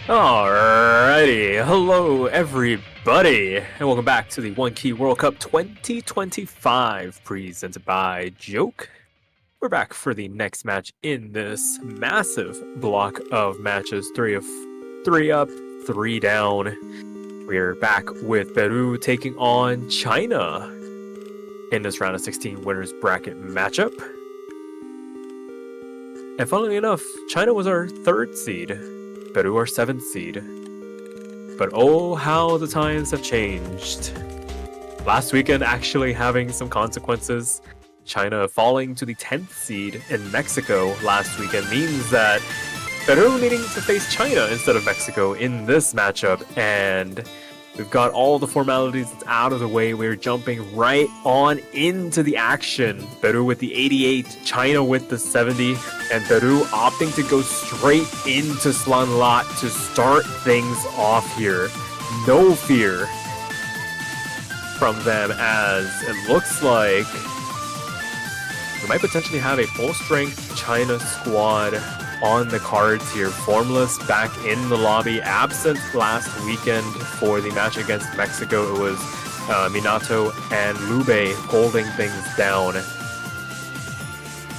Alrighty, hello everybody, and welcome back to the 1K World Cup 2025, presented by Joke. We're back for the next match in this massive block of matches, 3 up, 3 down. We're back with Peru taking on China in this round of 16 winners bracket matchup. And funnily enough, China was our 3rd seed. Peru our 7th seed. But oh, how the times have changed. Last weekend actually having some consequences. China falling to the 10th seed in Mexico last weekend means that Peru needing to face China instead of Mexico in this matchup, and we've got all the formalities out of the way. We're jumping right on into the action. Peru with the 88, China with the 70, and Peru opting to go straight into Slan Lat to start things off here. No fear from them, as it looks like we might potentially have a full-strength China squad on the cards here. Formless back in the lobby, absent last weekend for the match against Mexico. It was Minato and Lube holding things down.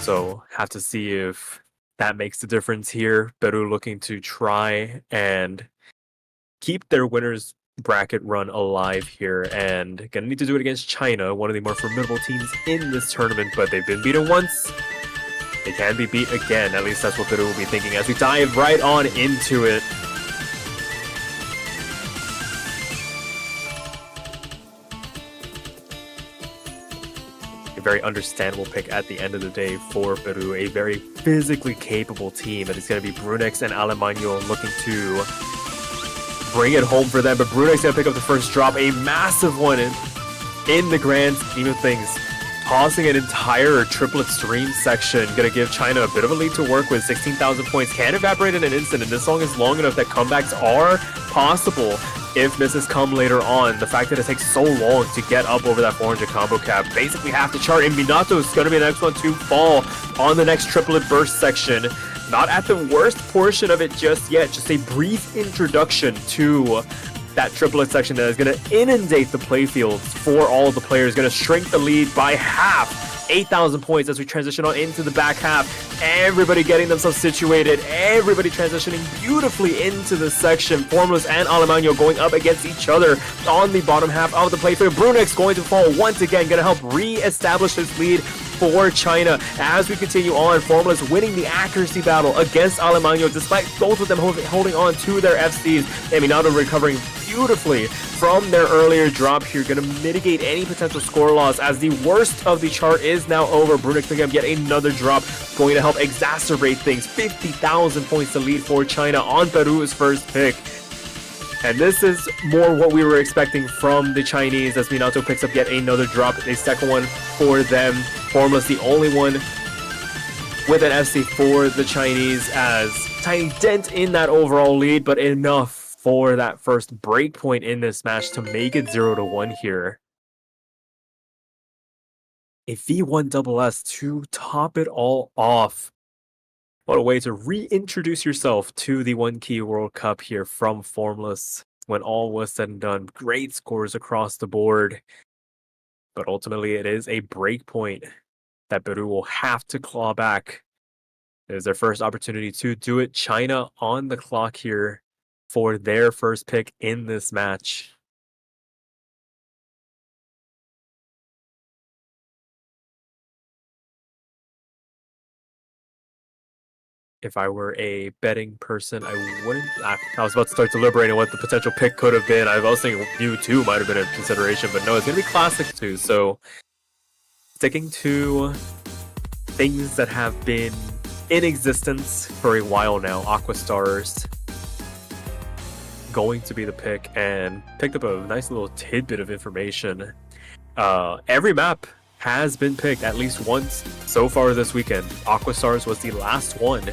So have to see if that makes the difference here. Peru looking to try and keep their winners bracket run alive here, and gonna need to do it against China, one of the more formidable teams in this tournament, but they've been beaten once. They can be beat again. At least that's what Peru will be thinking as we dive right on into it. A very understandable pick at the end of the day for Peru. A very physically capable team. And it's going to be Brunex and Alemano looking to bring it home for them. But Brunex going to pick up the first drop. A massive one in the grand scheme of things. Tossing an entire triplet stream section, gonna give China a bit of a lead to work with. 16,000 points can evaporate in an instant, and this song is long enough that comebacks are possible if misses come later on. The fact that it takes so long to get up over that 400 combo cap, basically half the chart, and Minato is gonna be the next one to fall on the next triplet burst section. Not at the worst portion of it just yet, just a brief introduction to that triplet section that is going to inundate the playfields for all of the players, going to shrink the lead by half. 8,000 points as we transition on into the back half. Everybody getting themselves situated, everybody transitioning beautifully into the section. Formless and Alemano going up against each other on the bottom half of the playfield. Brunex going to fall once again, going to help re-establish his lead for China as we continue on. Formless winning the accuracy battle against Alemano, despite both of them holding on to their FCs. And Minato recovering beautifully from their earlier drop here, going to mitigate any potential score loss as the worst of the chart is now over. Brunex picking up yet another drop, going to help exacerbate things. 50,000 points to lead for China on Peru's first pick. And this is more what we were expecting from the Chinese as Minato picks up yet another drop, a second one for them. Formless the only one with an FC for the Chinese, as tiny dent in that overall lead, but enough for that first break point in this match to make it 0-1 here. A V1SS to top it all off. What a way to reintroduce yourself to the 1K World Cup here from Formless when all was said and done. Great scores across the board. But ultimately, it is a break point that Peru will have to claw back. It is their first opportunity to do it. China on the clock here for their first pick in this match. If I were a betting person, I wouldn't. I was about to start deliberating what the potential pick could have been. I was thinking U2 might have been a consideration, but no, it's going to be Classic 2. So sticking to things that have been in existence for a while now. Aqua Stars going to be the pick, and picked up a nice little tidbit of information. Every map has been picked at least once so far this weekend. Aqua Stars was the last one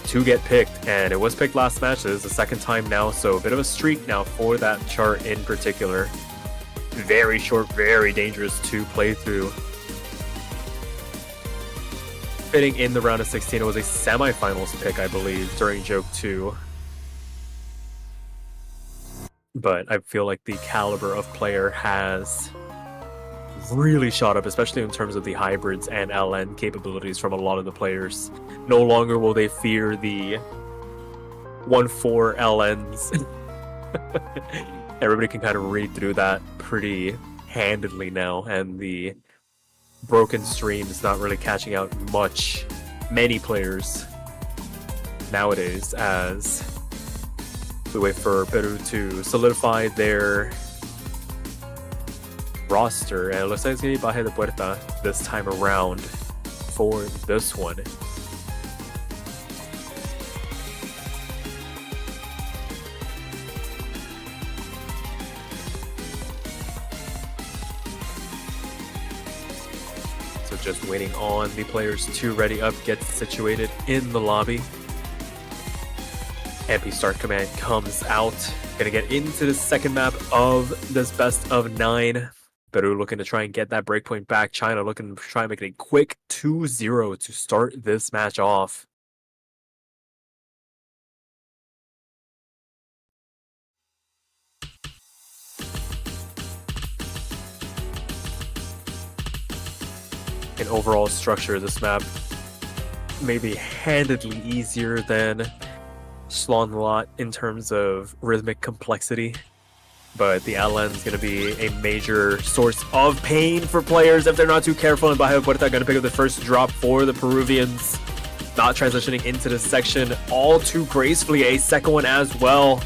to get picked, and it was picked last match. This is the second time now, so a bit of a streak now for that chart in particular. Very short, very dangerous to play through. Fitting in the round of 16, it was a semifinals pick, I believe, during Joke 2. but I feel like the caliber of player has really shot up, especially in terms of the hybrids and LN capabilities from a lot of the players. No longer will they fear the 1-4 LNs. Everybody can kind of read through that pretty handedly now, and the broken stream is not really catching out many players nowadays, as we wait for Peru to solidify their roster, and it looks like it's going to be Baje de Puerta this time around for this one. So just waiting on the players to ready up, get situated in the lobby. MP start command comes out. Gonna get into the second map of this best of 9. Peru looking to try and get that breakpoint back. China looking to try and make it a quick 2-0 to start this match off. In overall structure, this map may be handedly easier than Slonlot in terms of rhythmic complexity, but the LN is going to be a major source of pain for players if they're not too careful, and Baje de Puerta going to pick up the first drop for the Peruvians. Not transitioning into this section all too gracefully. A second one as well.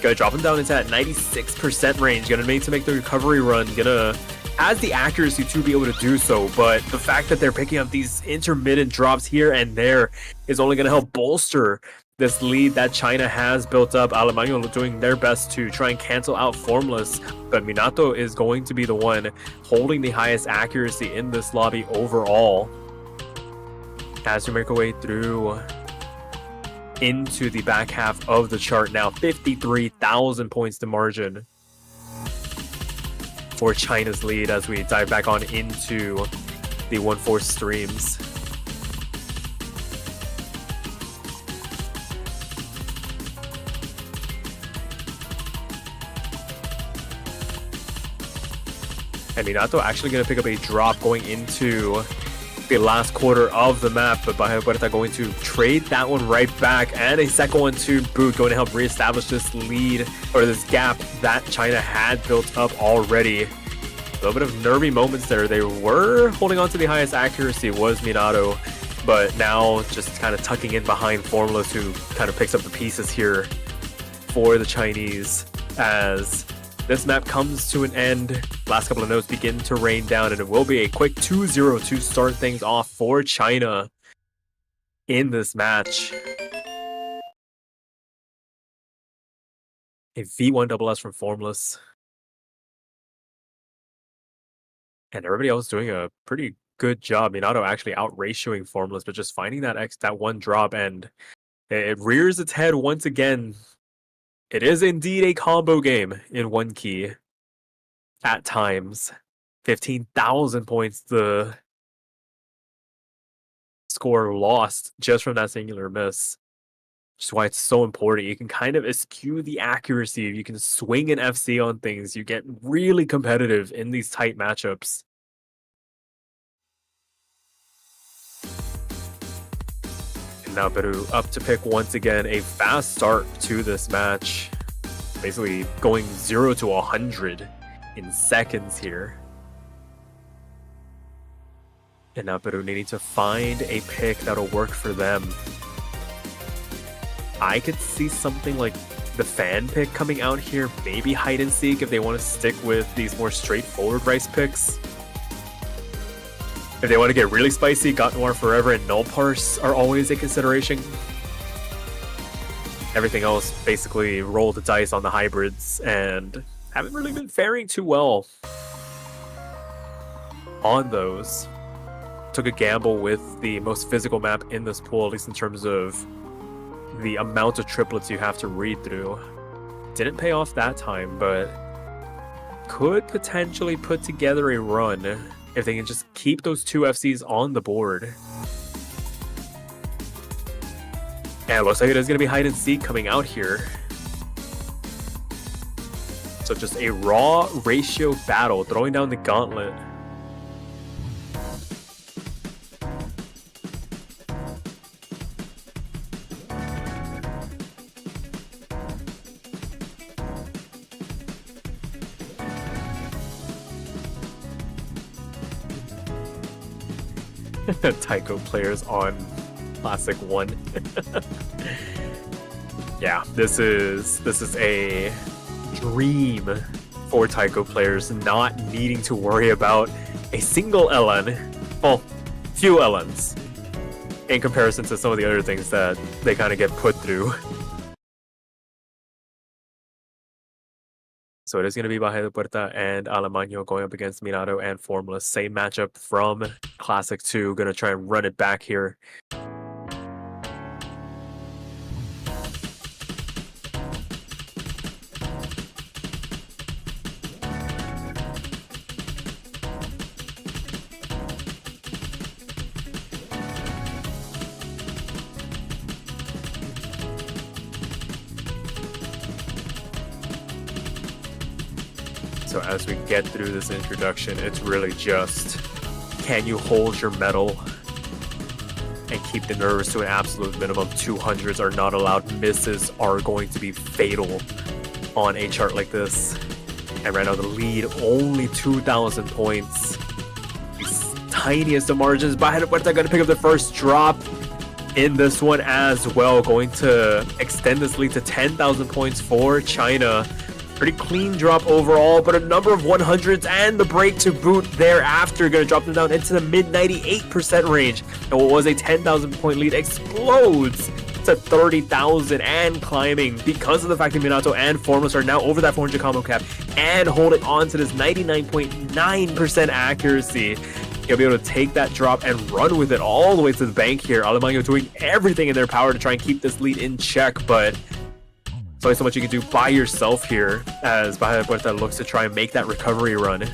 Gonna drop him down into that 96% range. Gonna need to make the recovery run. Gonna has the accuracy to be able to do so, but the fact that they're picking up these intermittent drops here and there is only gonna help bolster this lead that China has built up. Alemania doing their best to try and cancel out Formless, but Minato is going to be the one holding the highest accuracy in this lobby overall. As we make our way through into the back half of the chart now, 53,000 points to margin for China's lead as we dive back on into the 1-4 streams. And Minato actually going to pick up a drop going into the last quarter of the map, but Baje de Puerta going to trade that one right back, and a second one to boot, going to help reestablish this lead, or this gap that China had built up already. A little bit of nervy moments there. They were holding on to the highest accuracy, was Minato, but now just kind of tucking in behind Formless, who kind of picks up the pieces here for the Chinese as this map comes to an end. Last couple of notes begin to rain down, and it will be a quick 2-0 to start things off for China in this match. A V1 double S from Formless. And everybody else doing a pretty good job. Minato actually out-ratioing Formless, but just finding that one drop, and it rears its head once again. It is indeed a combo game in 1K at times. 15,000 points, the score lost just from that singular miss. Which is why it's so important. You can kind of eschew the accuracy. You can swing an FC on things. You get really competitive in these tight matchups. Now Peru up to pick once again. A fast start to this match. Basically going 0 to 100 in seconds here. And now Peru needing to find a pick that'll work for them. I could see something like the fan pick coming out here. Maybe hide and seek if they want to stick with these more straightforward rice picks. If they want to get really spicy, Got Noir Forever and Null Parse are always a consideration. Everything else, basically roll the dice on the hybrids and haven't really been faring too well on those. Took a gamble with the most physical map in this pool, at least in terms of the amount of triplets you have to read through. Didn't pay off that time, but could potentially put together a run if they can just keep those two FCs on the board. And it looks like it is going to be hide and seek coming out here. So just a raw ratio battle, throwing down the gauntlet. Taiko players on Classic 1. Yeah, this is a dream for Taiko players, not needing to worry about a single LN, well, few LNs, in comparison to some of the other things that they kind of get put through. So it is going to be Baja de Puerta and Alemano going up against Minato and Formless. Same matchup from Classic 2. Going to try and run it back here. So as we get through this introduction, it's really just, can you hold your mettle and keep the nerves to an absolute minimum? 200s are not allowed. Misses are going to be fatal on a chart like this. And right now the lead, only 2,000 points. These tiniest of margins. Baja de Puerta going to pick up the first drop in this one as well. Going to extend this lead to 10,000 points for China. Pretty clean drop overall, but a number of 100s and the break to boot thereafter. Going to drop them down into the mid 98% range. And what was a 10,000 point lead explodes to 30,000 and climbing because of the fact that Minato and Formless are now over that 400 combo cap and holding on to this 99.9% accuracy. You'll be able to take that drop and run with it all the way to the bank here. Alemano doing everything in their power to try and keep this lead in check, but there's only so much you can do by yourself here as Baja de Puerta looks to try and make that recovery run.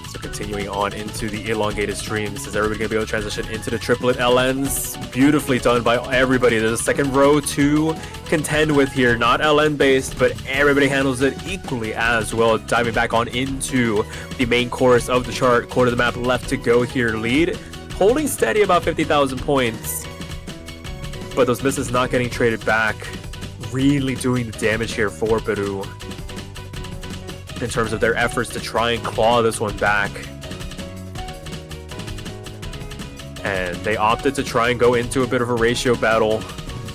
So continuing on into the elongated streams, is everybody going to be able to transition into the triplet LNs? Beautifully done by everybody. There's a second row to contend with here, not LN based, but everybody handles it equally as well. Diving back on into the main course of the chart, quarter of the map left to go here. Lead holding steady about 50,000 points, but those misses not getting traded back, really doing the damage here for Peru in terms of their efforts to try and claw this one back. And they opted to try and go into a bit of a ratio battle.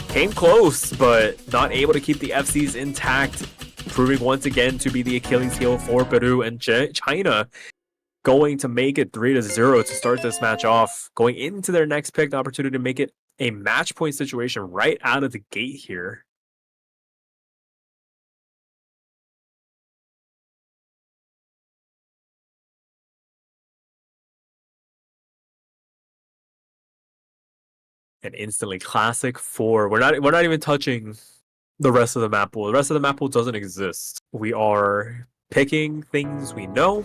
Came close, but not able to keep the FCs intact, proving once again to be the Achilles heel for Peru. And China going to make it 3-0 to start this match off, going into their next pick, the opportunity to make it a match point situation right out of the gate here. And instantly Classic 4. We're not even touching the rest of the map pool. The rest of the map pool doesn't exist. We are picking things we know.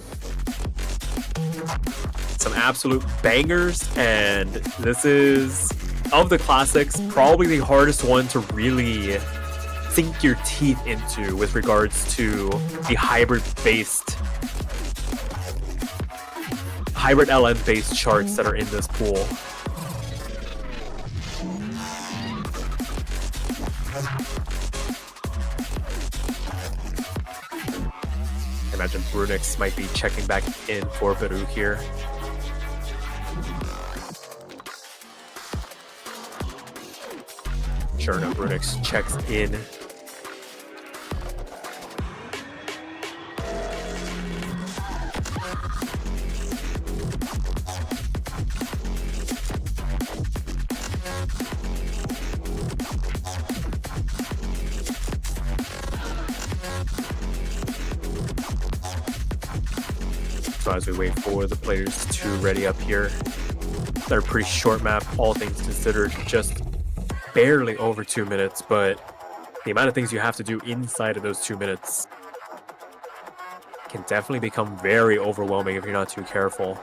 Some absolute bangers, and this is, of the classics, probably the hardest one to really sink your teeth into with regards to the hybrid LN based charts that are in this pool. Imagine Brunix might be checking back in for Peru here. Sure enough, Brunix checks in. So as we wait for the players to ready up here, they're a pretty short map, all things considered, just barely over 2 minutes, but the amount of things you have to do inside of those 2 minutes can definitely become very overwhelming if you're not too careful.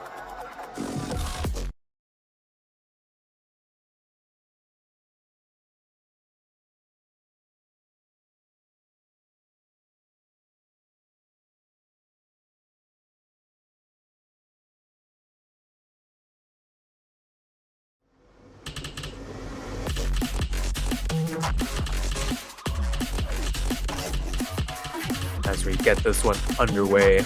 As we get this one underway.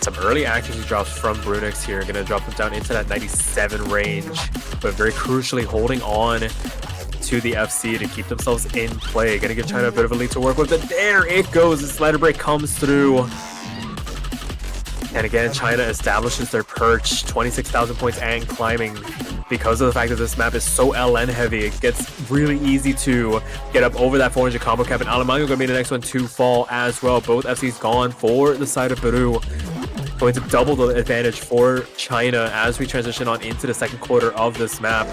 Some early accuracy drops from Brunix here, gonna drop them down into that 97 range, but very crucially holding on to the FC to keep themselves in play. Gonna give China a bit of a lead to work with, but there it goes. The slider break comes through. And again, China establishes their perch, 26,000 points and climbing. Because of the fact that this map is so LN heavy, it gets really easy to get up over that 400 combo cap, and Alemania gonna be the next one to fall as well. Both FCs gone for the side of Peru. Going to double the advantage for China as we transition on into the second quarter of this map.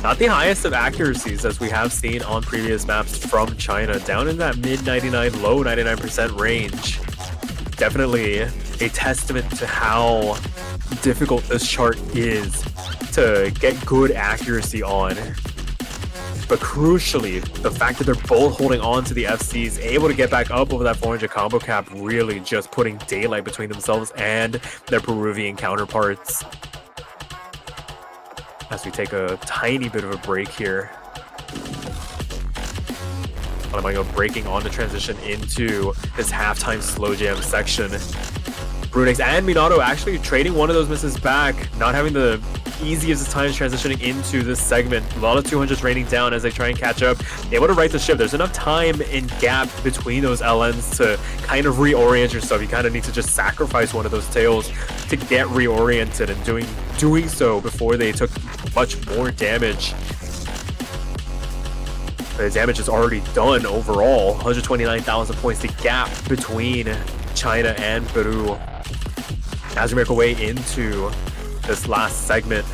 Not the highest of accuracies as we have seen on previous maps from China, down in that mid 99, low 99% range. Definitely a testament to how difficult this chart is to get good accuracy on. But crucially, the fact that they're both holding on to the FCs, able to get back up over that 400 combo cap, really just putting daylight between themselves and their Peruvian counterparts. As we take a tiny bit of a break here. Alemania breaking on the transition into this halftime slow jam section. Brunix and Minato actually trading one of those misses back, not having the easiest times transitioning into this segment. A lot of 200s raining down as they try and catch up. Able to right the ship. There's enough time and gap between those LNs to kind of reorient yourself. You kind of need to just sacrifice one of those tails to get reoriented, and doing so before they took much more damage. The damage is already done overall. 129,000 points, the gap between China and Peru. As we make our way into this last segment,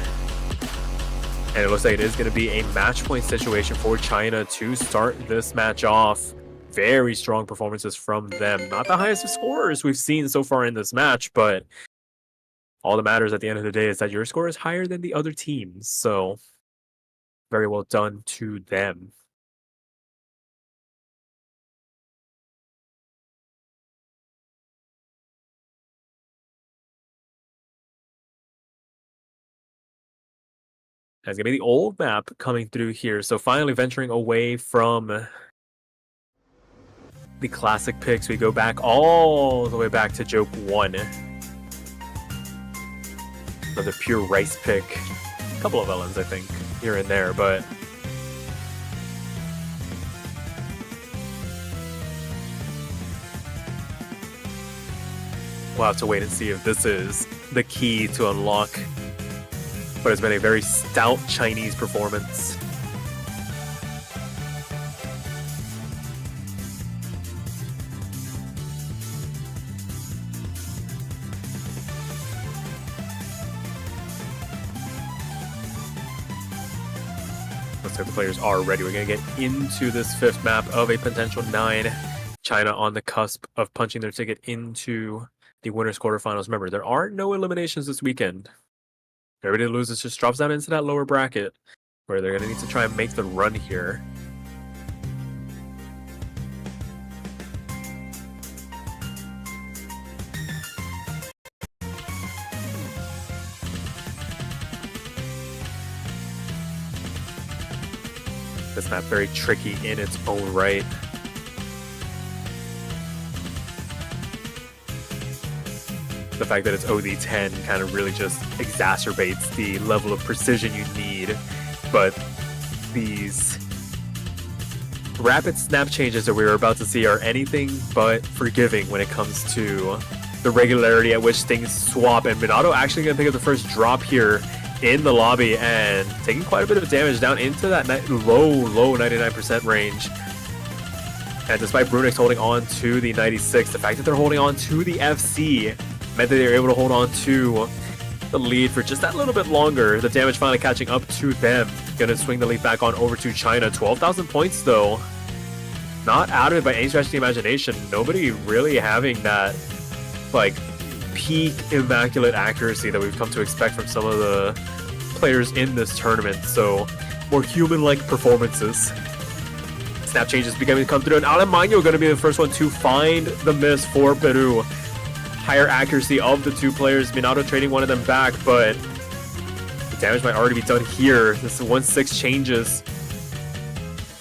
and it looks like it is going to be a match point situation for China to start this match off. Very strong performances from them. Not the highest of scorers we've seen so far in this match, but all that matters at the end of the day is that your score is higher than the other teams. So very well done to them. That's going to be the old map coming through here. So finally venturing away from the classic picks, we go back all the way back to Joke 1. Another pure rice pick. A couple of LNs, I think, here and there, but we'll have to wait and see if this is the key to unlock. But it's been a very stout Chinese performance. Looks like the players are ready. We're going to get into this fifth map of a potential 9. China on the cusp of punching their ticket into the winners quarterfinals. Remember, there are no eliminations this weekend. Everybody that loses just drops down into that lower bracket, where they're going to need to try and make the run here. This map very tricky in its own right. The fact that it's OD10 kind of really just exacerbates the level of precision you need, but these rapid snap changes that we were about to see are anything but forgiving when it comes to the regularity at which things swap. And Minato actually going to pick up the first drop here in the lobby and taking quite a bit of damage down into that low 99% range. And despite Brunix holding on to the 96, the fact that they're holding on to the FC meant that they were able to hold on to the lead for just that little bit longer. The damage finally catching up to them. Gonna swing the lead back on over to China. 12,000 points though. Not out of it by any stretch of the imagination. Nobody really having that like peak immaculate accuracy that we've come to expect from some of the players in this tournament. So more human-like performances. Snap changes beginning to come through, and Alemania going to be the first one to find the miss for Peru. Higher accuracy of the two players. Minato trading one of them back, but the Damage might already be done here. This is 1-6 changes.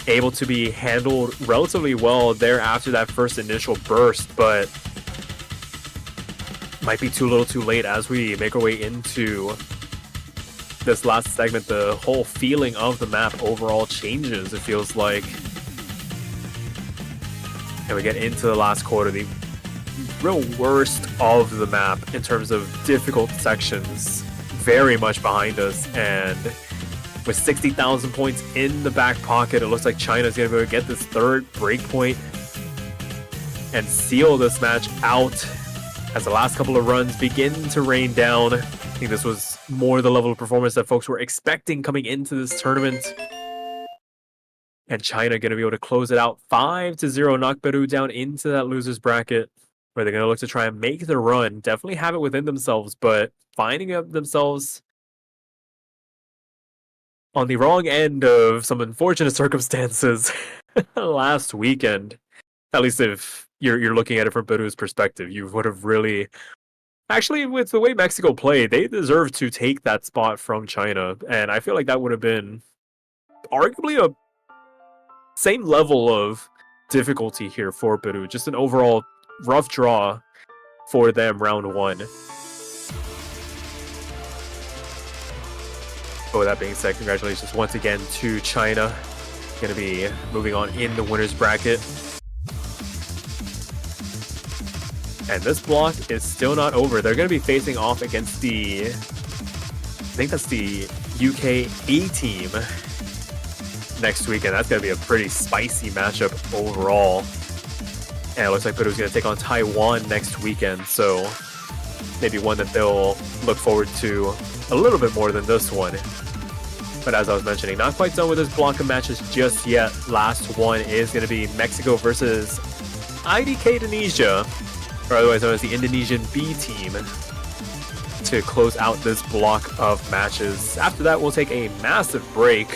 Able to be handled relatively well there after that first initial burst, but might be too little too late as we make our way into this last segment. The whole feeling of the map overall changes, it feels like. And we get into the last quarter, the real worst of the map in terms of difficult sections, very much behind us. And with 60,000 points in the back pocket, it looks like China's going to be able to get this third breakpoint and seal this match out as the last couple of runs begin to rain down. I think this was more the level of performance that folks were expecting coming into this tournament. And China going to be able to close it out 5-0, knock Peru down into that loser's bracket, where they're going to look to try and make the run. Definitely have it within themselves, but finding themselves on the wrong end of some unfortunate circumstances last weekend. At least if you're looking at it from Peru's perspective, you would have really... Actually, with the way Mexico played, they deserve to take that spot from China. And I feel like that would have been arguably a same level of difficulty here for Peru. Just an overall rough draw for them round one. But with that being said, congratulations once again to China. Going to be moving on in the winner's bracket. And this block is still not over. They're going to be facing off against the... I think that's the UK A team next week. And that's going to be a pretty spicy matchup overall. And it looks like Peru's going to take on Taiwan next weekend. So maybe one that they'll look forward to a little bit more than this one. But as I was mentioning, not quite done with this block of matches just yet. Last one is going to be Mexico versus IDK Indonesia, or otherwise known as the Indonesian B team, to close out this block of matches. After that, we'll take a massive break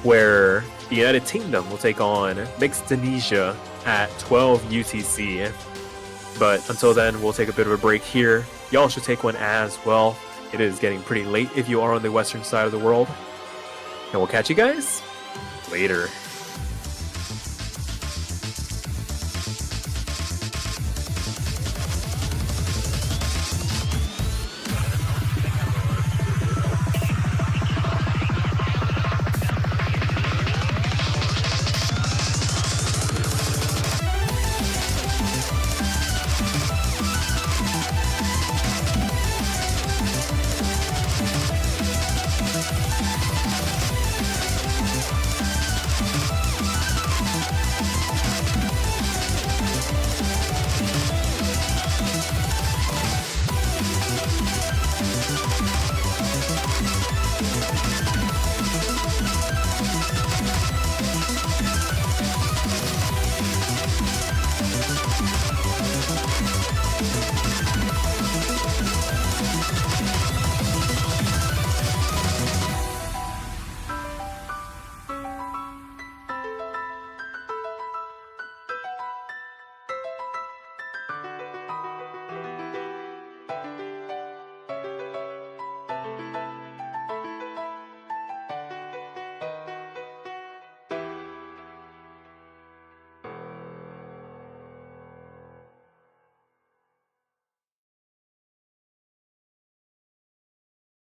where the United Kingdom will take on Mixed Indonesia at 12 UTC. But until then, we'll take a bit of a break here. Y'all should take one as well. It is getting pretty late if you are on the western side of the world. And we'll catch you guys later.